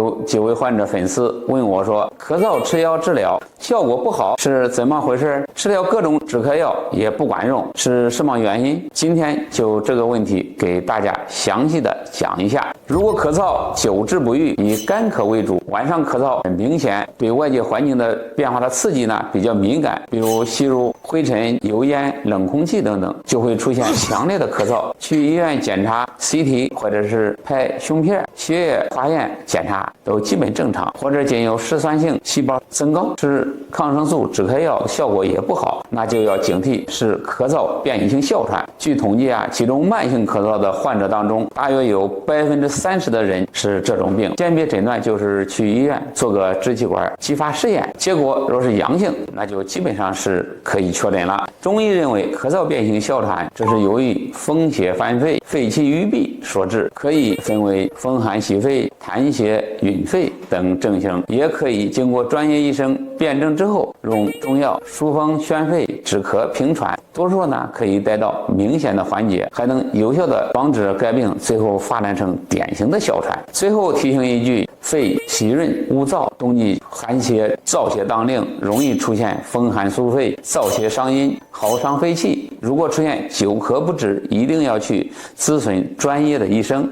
有几位患者粉丝问我说，咳嗽吃药治疗效果不好是怎么回事？吃了各种止咳药也不管用，是什么原因？今天就这个问题给大家详细的讲一下。如果咳嗽久治不愈，以干咳为主，晚上咳嗽很明显，对外界环境的变化的刺激呢比较敏感，比如吸入灰尘、油烟、冷空气等等，就会出现强烈的咳嗽。去医院检查 CT 或者是拍胸片、血液化验检查都基本正常，或者仅有嗜酸性细胞增高，吃抗生素止咳药效果也不好，那就要警惕是咳嗽变异性哮喘。据统计其中慢性咳嗽的患者当中，大约有30%的人是这种病。鉴别诊断就是去医院做个支气管激发试验，结果若是阳性，那就基本上是可以确诊了。中医认为咳嗽变性哮喘，这是由于风邪犯肺、肺气郁闭所致，可以分为风寒袭肺、痰血吮肺等症型，也可以经过专业医生辨证之后，用中药疏风宣肺、止咳平喘，多数呢可以得到明显的缓解，还能有效的防止该病最后发展成典型的哮喘。最后提醒一句，肺喜润恶燥，冬季寒邪燥邪当令，容易出现风寒肃肺、燥邪伤阴、耗伤肺气。如果出现久咳不止，一定要去咨询专业的医生。